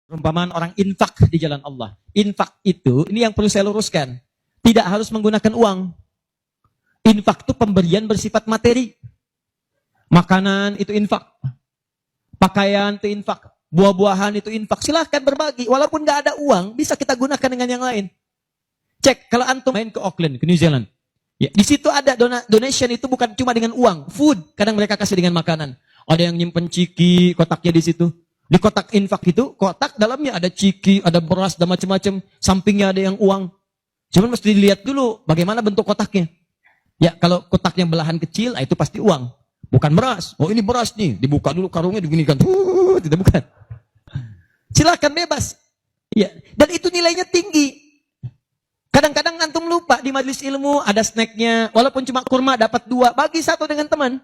Perumpamaan orang infak di jalan Allah. Infak itu, ini yang perlu saya luruskan. Tidak harus menggunakan uang. Infak itu pemberian bersifat materi. Makanan itu infak. Pakaian itu infak. Buah-buahan itu infak. Silahkan berbagi. Walaupun nggak ada uang, bisa kita gunakan dengan yang lain. Cek, kalau antum main ke Auckland, ke New Zealand. Ya, di situ ada donation itu bukan cuma dengan uang. Food, kadang mereka kasih dengan makanan. Ada yang nyimpen ciki, kotaknya di situ. Di kotak infak itu, kotak dalamnya ada ciki, ada beras, dan macam-macam. Sampingnya ada yang uang. Cuman mesti dilihat dulu bagaimana bentuk kotaknya. Ya, kalau kotaknya belahan kecil, itu pasti uang. Bukan beras. Oh, ini beras nih. Dibuka dulu karungnya, diginikan. Tidak bukan. Silakan bebas. Ya, dan itu nilainya tinggi. Kadang-kadang antum lupa di majelis ilmu ada snacknya. Walaupun cuma kurma dapat 2, bagi 1 dengan teman.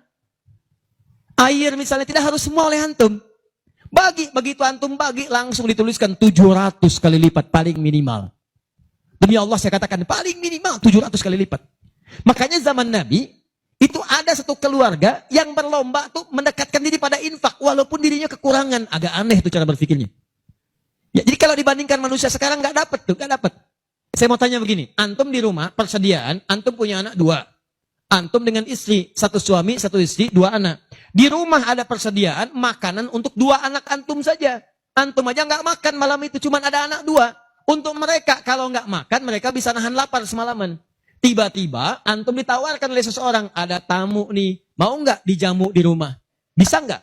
Air misalnya tidak harus semua oleh antum. Begitu antum bagi, langsung dituliskan 700 kali lipat paling minimal. Demi Allah saya katakan paling minimal 700 kali lipat. Makanya zaman Nabi, itu ada satu keluarga yang berlomba tuh mendekatkan diri pada infak. Walaupun dirinya kekurangan. Agak aneh tuh cara berpikirnya. Ya, jadi kalau dibandingkan manusia sekarang nggak dapat tuh, nggak dapat. Saya mau tanya begini, antum di rumah persediaan, antum punya anak 2. Antum dengan istri, 1 suami, 1 istri, 2 anak. Di rumah ada persediaan makanan untuk 2 anak antum saja. Antum aja nggak makan malam itu, cuma ada anak 2. Untuk mereka, kalau nggak makan, mereka bisa nahan lapar semalaman. Tiba-tiba, antum ditawarkan oleh seseorang, ada tamu nih, mau nggak dijamu di rumah? Bisa nggak?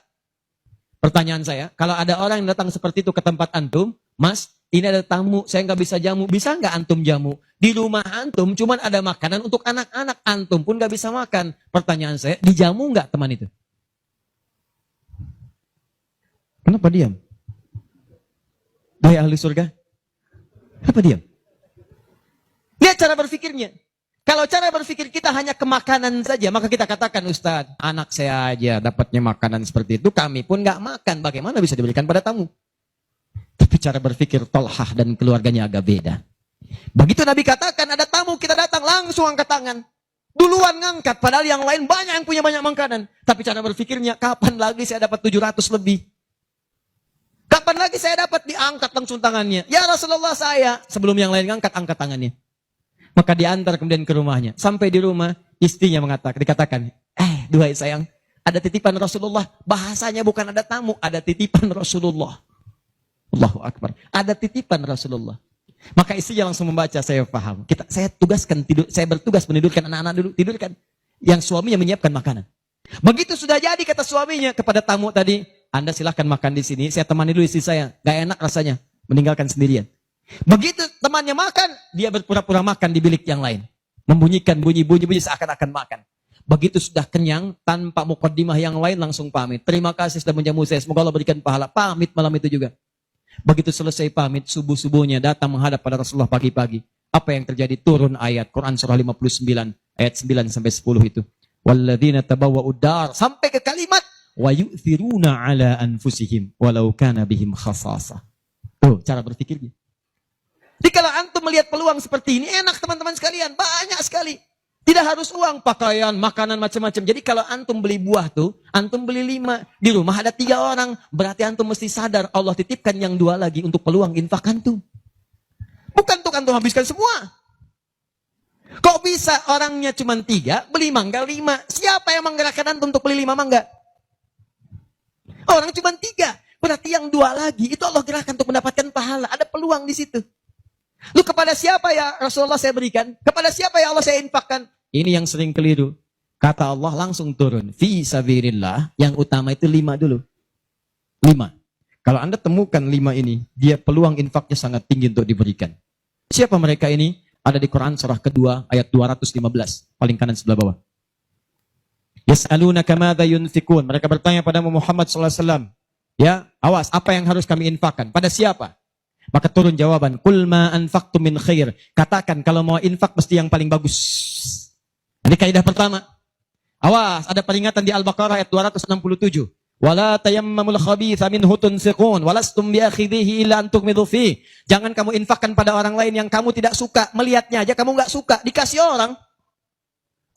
Pertanyaan saya, kalau ada orang yang datang seperti itu ke tempat antum, Mas, ini ada tamu, saya nggak bisa jamu, bisa nggak antum jamu? Di rumah antum cuma ada makanan untuk anak-anak, antum pun nggak bisa makan. Pertanyaan saya, dijamu nggak teman itu? Kenapa diam? Wahai ahli surga, kenapa diam? Lihat cara berpikirnya. Kalau cara berpikir kita hanya ke makanan saja, maka kita katakan, Ustaz, anak saya aja dapatnya makanan seperti itu, kami pun nggak makan. Bagaimana bisa diberikan pada tamu? Tapi cara berpikir Tolhah dan keluarganya agak beda. Begitu Nabi katakan, ada tamu, kita datang, langsung angkat tangan. Duluan ngangkat, padahal yang lain banyak yang punya banyak makanan. Tapi cara berpikirnya, kapan lagi saya dapat 700 lebih? Kapan lagi saya dapat diangkat langsung tangannya? Ya Rasulullah saya. Sebelum yang lain ngangkat, angkat tangannya. Maka diantar kemudian ke rumahnya. Sampai di rumah, istrinya dikatakan, duhai sayang, ada titipan Rasulullah. Bahasanya bukan ada tamu, ada titipan Rasulullah. Allahu Akbar. Ada titipan Rasulullah. Maka istrinya langsung membaca, saya paham. Saya bertugas menidurkan anak-anak dulu, tidurkan. Yang suaminya menyiapkan makanan. Begitu sudah jadi kata suaminya kepada tamu tadi, Anda silahkan makan di sini, saya temani dulu istri saya. Gak enak rasanya, meninggalkan sendirian. Begitu temannya makan, dia berpura-pura makan di bilik yang lain. Membunyikan bunyi-bunyi seakan-akan makan. Begitu sudah kenyang, tanpa mukaddimah yang lain langsung pamit. Terima kasih sudah menjamu saya, semoga Allah berikan pahala. Pamit malam itu juga. Begitu selesai pamit, subuh-subuhnya datang menghadap pada Rasulullah pagi-pagi. Apa yang terjadi? Turun ayat Quran surah 59, ayat 9 sampai 10 itu. Walladzina tabawwa'ud dar, sampai ke kalimat wa yu'thiruna ala anfusihim walau kana bihim khasasah. Tuh, cara berpikirnya. Jadi kalau antum melihat peluang seperti ini, enak teman-teman sekalian, banyak sekali. Tidak harus uang, pakaian, makanan, macam-macam. Jadi kalau antum beli buah tuh, antum beli 5. Di rumah ada 3 orang. Berarti antum mesti sadar, Allah titipkan yang 2 lagi untuk peluang infak antum. Bukan untuk antum habiskan semua. Kok bisa orangnya cuma 3, beli mangga 5. Siapa yang menggerakkan antum untuk beli 5 mangga? Orang cuma 3. Berarti yang 2 lagi, itu Allah gerakkan untuk mendapatkan pahala. Ada peluang di situ. Lu kepada siapa ya Rasulullah saya berikan? Kepada siapa ya Allah saya infakkan? Ini yang sering keliru. Kata Allah langsung turun. Fi sabilillah. Yang utama itu 5 dulu. 5. Kalau Anda temukan 5 ini, dia peluang infaknya sangat tinggi untuk diberikan. Siapa mereka ini? Ada di Quran surah kedua ayat 215. Paling kanan sebelah bawah. Yas'alunaka madza yunfikun. Mereka bertanya pada Muhammad sallallahu alaihi wasallam. Ya, awas, apa yang harus kami infakkan? Pada siapa? Maka turun jawaban, Qul ma anfaqtum min khair. Katakan kalau mau infak mesti yang paling bagus. Ini kaidah pertama. Awas, ada peringatan di Al-Baqarah ayat 267. Wala tayammamul khabitha minhu tunfiqun walastum biakhidhihi illa an tughmidu fi. Jangan kamu infakkan pada orang lain yang kamu tidak suka. Melihatnya aja kamu enggak suka, dikasih orang.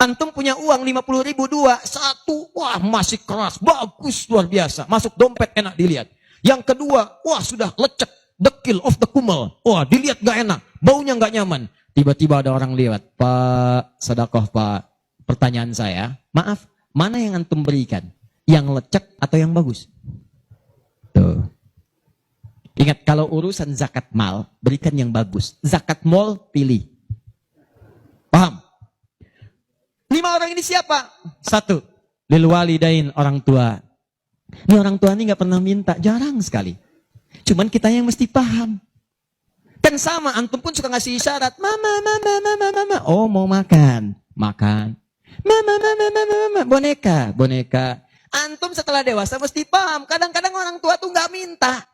Antum punya uang 50.000 2, 1, wah masih keras, bagus luar biasa. Masuk dompet enak dilihat. Yang kedua, wah sudah lecek. dekil of the kumel. Wah, dilihat gak enak, baunya gak nyaman. Tiba-tiba ada orang lewat, Pak, sedekah Pak. Pertanyaan saya, maaf, mana yang antum berikan? Yang lecek atau yang bagus? Tuh. Ingat, kalau urusan zakat mal, berikan yang bagus. Zakat mal, pilih. Paham? 5 orang ini siapa? 1, lil walidain, orang tua. Ini orang tua ini gak pernah minta, jarang sekali. Cuman kita yang mesti paham. Kan sama, antum pun suka ngasih isyarat. Mama. Oh, mau makan. Makan. Mama. Boneka. Antum setelah dewasa mesti paham. Kadang-kadang orang tua tuh gak minta.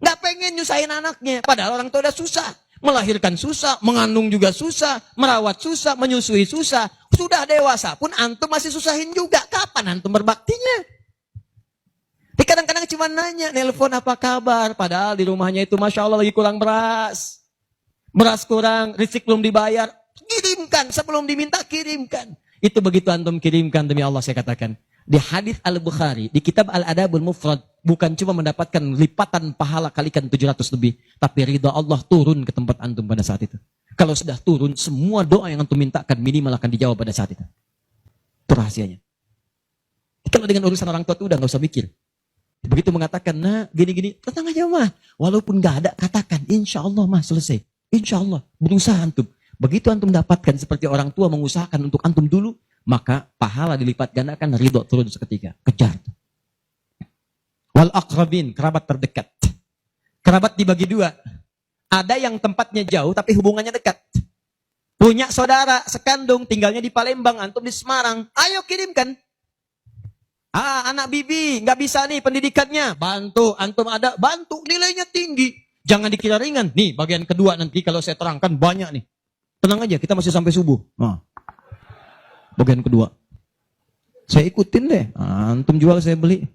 Gak pengen nyusahin anaknya. Padahal orang tua udah susah. Melahirkan susah, mengandung juga susah, merawat susah, menyusui susah. Sudah dewasa pun antum masih susahin juga. Kapan antum berbaktinya? Tapi kadang-kadang cuma nanya, nelpon apa kabar. Padahal di rumahnya itu Masya Allah lagi kurang beras. Beras kurang, rezeki belum dibayar. Kirimkan, sebelum diminta kirimkan. Itu begitu antum kirimkan, demi Allah saya katakan. Di hadis Al-Bukhari, di kitab Al-Adabul Mufrad, bukan cuma mendapatkan lipatan pahala kalikan 700 lebih. Tapi ridha Allah turun ke tempat antum pada saat itu. Kalau sudah turun, semua doa yang antum mintakan minimal akan dijawab pada saat itu. Itu rahasianya. Kalau dengan urusan orang tua itu udah gak usah mikir. Begitu mengatakan, nah gini-gini, tenang aja mah. Walaupun gak ada, katakan, insya Allah mah selesai. Insya Allah, berusaha antum. Begitu antum dapatkan seperti orang tua mengusahakan untuk antum dulu, maka pahala dilipat gandakan, ridho turun seketika. Kejar. Wal aqrabin, kerabat terdekat. Kerabat dibagi 2. Ada yang tempatnya jauh tapi hubungannya dekat. Punya saudara sekandung, tinggalnya di Palembang, antum di Semarang. Ayo kirimkan. Anak bibi, nggak bisa nih pendidikannya. Bantu, antum ada, bantu, nilainya tinggi. Jangan dikira ringan. Nih, bagian kedua nanti kalau saya terangkan banyak nih. Tenang aja, kita masih sampai subuh. Bagian kedua. Saya ikutin deh. Antum jual, saya beli.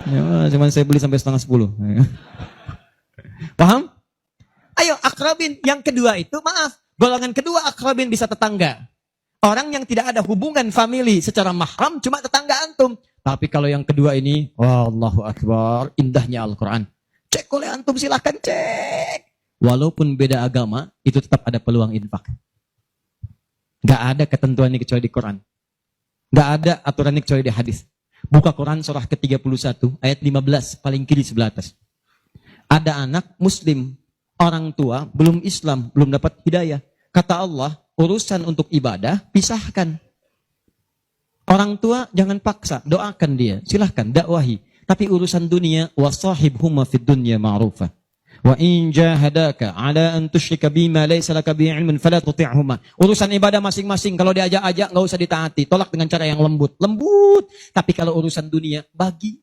Ya, cuman saya beli sampai 9:30. Paham? Ayo, akrabin. Yang kedua itu, maaf. Golongan kedua akrabin bisa tetangga. Orang yang tidak ada hubungan famili secara mahram cuma tetangga antum. Tapi kalau yang kedua ini, Allahu Akbar, indahnya Al-Quran. Cek oleh antum, silahkan cek. Walaupun beda agama, itu tetap ada peluang infak. Gak ada ketentuan ini kecuali di Quran. Gak ada aturan ini kecuali di hadis. Buka Quran surah ke-31, ayat 15, paling kiri sebelah atas. Ada anak muslim, orang tua, belum Islam, belum dapat hidayah. Kata Allah, urusan untuk ibadah, pisahkan. Orang tua jangan paksa, doakan dia, silahkan dakwahi. Tapi urusan dunia, wasahibhuma fid dunya ma'rufa. Wa in jahadaka ala an tusyrika bima laysa laka bihi ilmun fala tuti'huma. Urusan ibadah masing-masing, kalau diajak-ajak enggak usah ditaati, tolak dengan cara yang lembut. Lembut. Tapi kalau urusan dunia, bagi.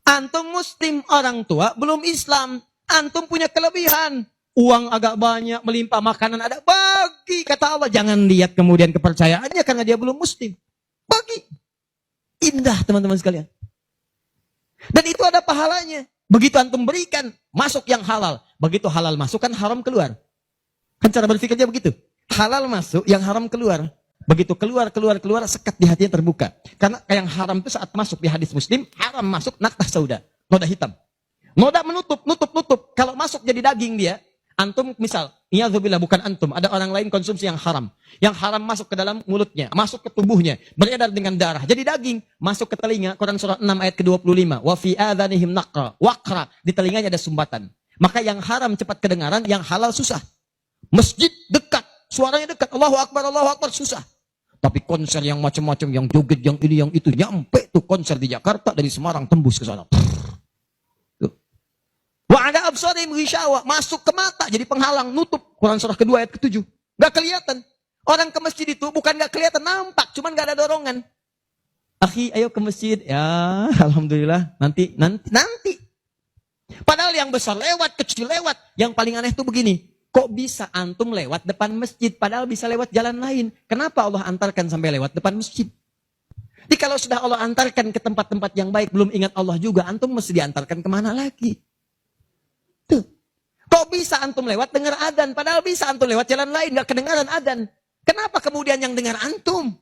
Antum muslim, orang tua belum Islam, antum punya kelebihan. Uang agak banyak, melimpah, makanan ada, bagi. Kata Allah, jangan lihat kemudian kepercayaannya karena dia belum muslim. Bagi. Indah teman-teman sekalian. Dan itu ada pahalanya. Begitu antum berikan, masuk yang halal. Begitu halal masuk, kan haram keluar. Kan cara berpikirnya begitu. Halal masuk, yang haram keluar. Begitu keluar, sekat di hatinya terbuka. Karena yang haram itu saat masuk di hadis Muslim, haram masuk naktah sauda, noda hitam. Noda menutup. Kalau masuk jadi daging dia, antum misal, iyadzubillah, bukan antum, ada orang lain konsumsi yang haram. Yang haram masuk ke dalam mulutnya, masuk ke tubuhnya, beredar dengan darah. Jadi daging, masuk ke telinga, Quran surah 6 ayat ke-25. Wa fi adhanihim naqra, waqra, di telinganya ada sumbatan. Maka yang haram cepat kedengaran, yang halal susah. Masjid dekat, suaranya dekat, Allahu Akbar, susah. Tapi konser yang macam-macam, yang joget, yang ini, yang itu, nyampe tuh konser di Jakarta, dari Semarang tembus ke sana. Wa ada absarihim ghishawa, masuk ke mata jadi penghalang, nutup. Quran surah kedua ayat ke-7. Gak kelihatan. Orang ke masjid itu bukan gak kelihatan, nampak, cuman gak ada dorongan. Akhi, ayo ke masjid. Ya, alhamdulillah, nanti. Padahal yang besar lewat, kecil lewat. Yang paling aneh itu begini. Kok bisa antum lewat depan masjid padahal bisa lewat jalan lain? Kenapa Allah antarkan sampai lewat depan masjid? Jadi kalau sudah Allah antarkan ke tempat-tempat yang baik, belum ingat Allah juga, antum mesti diantarkan kemana lagi? Tuh. Kok bisa antum lewat dengar adzan? Padahal bisa antum lewat jalan lain, gak kedengaran adzan. Kenapa kemudian yang dengar antum?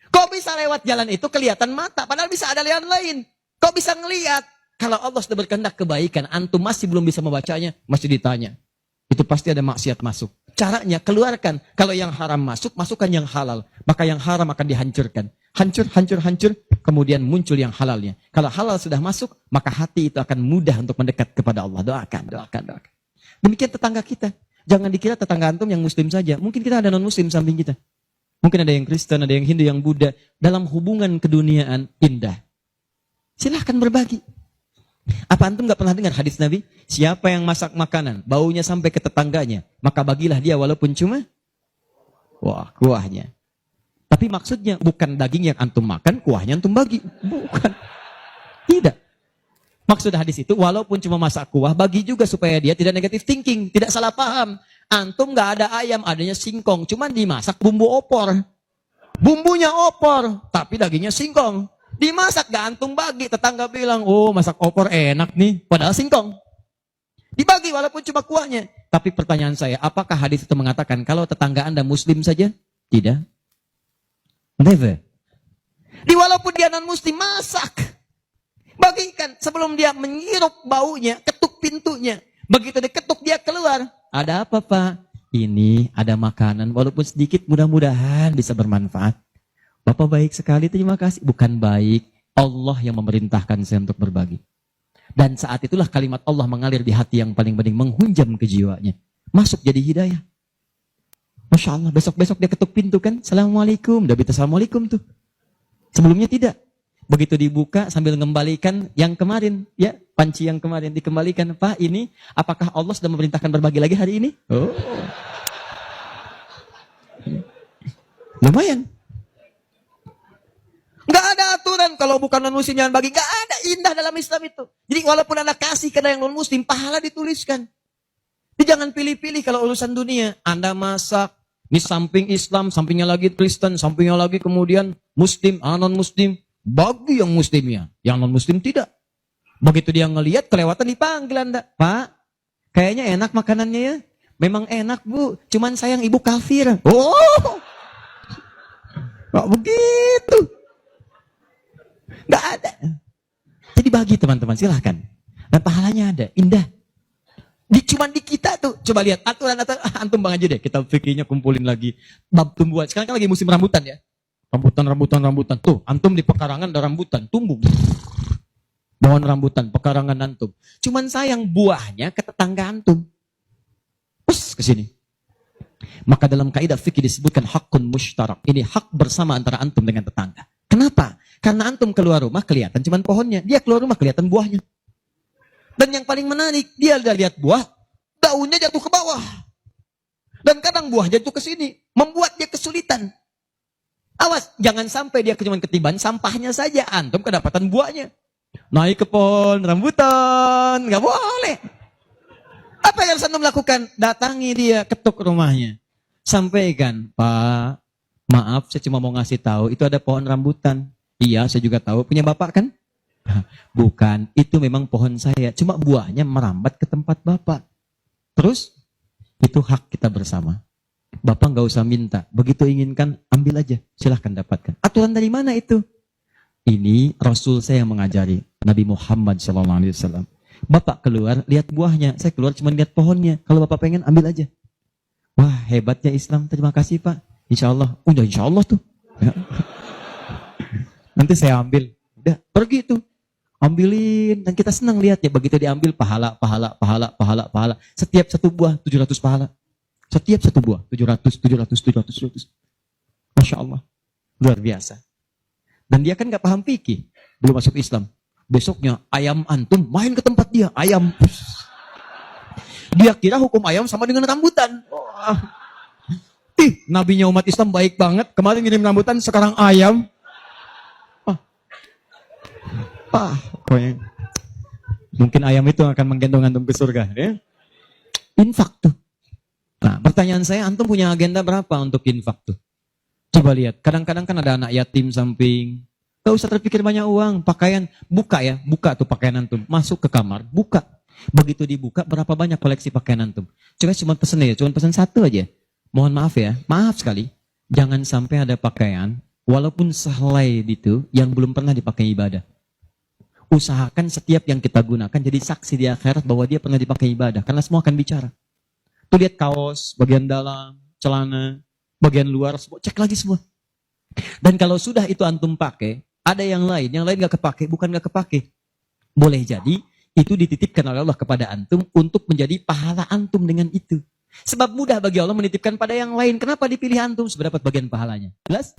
Kok bisa lewat jalan itu kelihatan mata? Padahal bisa ada jalan lain. Kok bisa ngelihat? Kalau Allah sudah berkehendak kebaikan, antum masih belum bisa membacanya, masih ditanya. Itu pasti ada maksiat masuk. Caranya keluarkan. Kalau yang haram masuk, masukkan yang halal. Maka yang haram akan dihancurkan. Hancur, hancur, hancur. Kemudian muncul yang halalnya. Kalau halal sudah masuk, maka hati itu akan mudah untuk mendekat kepada Allah. Doakan, doakan, doakan. Demikian tetangga kita. Jangan dikira tetangga antum yang muslim saja. Mungkin kita ada non-muslim samping kita. Mungkin ada yang Kristen, ada yang Hindu, yang Buddha. Dalam hubungan keduniaan indah. Silahkan berbagi. Apa antum gak pernah dengar hadis Nabi? Siapa yang masak makanan, baunya sampai ke tetangganya, maka bagilah dia walaupun cuma kuahnya. Tapi maksudnya bukan daging yang antum makan, kuahnya antum bagi. Bukan. Tidak. Maksud hadis itu, walaupun cuma masak kuah, bagi juga supaya dia tidak negatif thinking, tidak salah paham. Antum gak ada ayam, adanya singkong, cuman dimasak bumbu opor. Bumbunya opor, tapi dagingnya singkong. Dimasak gak antum bagi, tetangga bilang, oh masak opor enak nih, padahal singkong. Dibagi walaupun cuma kuahnya. Tapi pertanyaan saya, apakah hadis itu mengatakan kalau tetangga anda muslim saja? Tidak. Never. Walaupun dia non muslim, masak. Bagikan sebelum dia menghirup baunya, ketuk pintunya. Begitu diketuk dia keluar. Ada apa Pak? Ini ada makanan, walaupun sedikit mudah-mudahan bisa bermanfaat. Bapak baik sekali, terima kasih. Bukan baik, Allah yang memerintahkan saya untuk berbagi. Dan saat itulah kalimat Allah mengalir di hati yang paling bening, menghunjam ke jiwanya. Masuk jadi hidayah. Masya Allah, besok-besok dia ketuk pintu kan, Assalamualaikum. Udah bisa Assalamualaikum tuh. Sebelumnya tidak. Begitu dibuka sambil mengembalikan yang kemarin, ya panci yang kemarin dikembalikan. Pak, ini apakah Allah sudah memerintahkan berbagi lagi hari ini? Oh. Lumayan. Gak ada aturan kalau bukan non-muslim jangan bagi. Gak ada, indah dalam Islam itu. Jadi walaupun anda kasih ke yang non-muslim, pahala dituliskan. Jadi jangan pilih-pilih kalau urusan dunia. Anda masak, ini samping Islam, sampingnya lagi Kristen, sampingnya lagi kemudian muslim, non-muslim. Bagi yang muslimnya, yang non-muslim tidak. Begitu dia ngelihat kelewatan dipanggil anda. Pak, kayaknya enak makanannya ya. Memang enak bu, cuman sayang ibu kafir. Oh, gak begitu. Gak ada. Jadi bagi teman-teman, silahkan. Dan pahalanya ada, indah. Cuman di kita tuh, coba lihat aturan antum bang aja deh. Kita fikirnya kumpulin lagi. Bab tumbuhan, sekarang kan lagi musim rambutan ya. Rambutan. Tuh, antum di pekarangan ada rambutan, tumbuh. Pohon rambutan, pekarangan antum. Cuman sayang buahnya ke tetangga antum. Pus, ke sini. Maka dalam kaidah fikih disebutkan hakun mushtarak. Ini hak bersama antara antum dengan tetangga. Kenapa? Karena antum keluar rumah kelihatan cuman pohonnya. Dia keluar rumah kelihatan buahnya. Dan yang paling menarik, dia udah lihat buah, daunnya jatuh ke bawah. Dan kadang buahnya jatuh ke sini. Membuat dia kesulitan. Awas, jangan sampai dia cuma ketiban sampahnya saja. Antum kedapatan buahnya. Naik ke pohon rambutan. Gak boleh. Apa yang harus antum lakukan? Datangi dia, ketuk rumahnya. Sampaikan, Pak, maaf saya cuma mau ngasih tahu, itu ada pohon rambutan. Iya, saya juga tahu. Punya bapak kan? Bukan, itu memang pohon saya. Cuma buahnya merambat ke tempat bapak. Terus, itu hak kita bersama. Bapak nggak usah minta. Begitu inginkan, ambil aja. Silahkan dapatkan. Aturan dari mana itu? Ini Rasul saya yang mengajari. Nabi Muhammad SAW. Bapak keluar, lihat buahnya. Saya keluar cuma lihat pohonnya. Kalau bapak pengen, ambil aja. Wah, hebatnya Islam. Terima kasih Pak. Insya Allah. Udah insya Allah tuh. Ya. Nanti saya ambil. Udah, pergi tuh. Ambilin. Dan kita senang lihatnya. Begitu diambil, pahala. Setiap satu buah, 700 pahala. Setiap satu buah, 700. Masya Allah. Luar biasa. Dan dia kan gak paham fikih. Belum masuk Islam. Besoknya, ayam antum main ke tempat dia. Ayam. Dia kira hukum ayam sama dengan rambutan. Wah. Nabinya umat Islam baik banget. Kemarin ngirim rambutan, sekarang ayam. Pokoknya. Mungkin ayam itu akan menggendong antum ke surga. Ya? Infak tuh. Nah, pertanyaan saya, antum punya agenda berapa untuk infak tuh? Coba lihat, kadang-kadang kan ada anak yatim samping. Gak usah terpikir banyak uang, pakaian. Buka ya, buka tuh pakaian antum. Masuk ke kamar, buka. Begitu dibuka, berapa banyak koleksi pakaian antum? Coba cuma pesen ya, cuma pesen satu aja. Mohon maaf ya, maaf sekali. Jangan sampai ada pakaian, walaupun sehelai itu, yang belum pernah dipakai ibadah. Usahakan setiap yang kita gunakan jadi saksi di akhirat bahwa dia pernah dipakai ibadah. Karena semua akan bicara. Tuh lihat kaos, bagian dalam, celana, bagian luar, semua, cek lagi semua. Dan kalau sudah itu antum pakai, ada yang lain gak kepake, bukan gak kepake. Boleh jadi, itu dititipkan oleh Allah kepada antum untuk menjadi pahala antum dengan itu. Sebab mudah bagi Allah menitipkan pada yang lain. Kenapa dipilih antum? Seberapa bagian pahalanya. Jelas?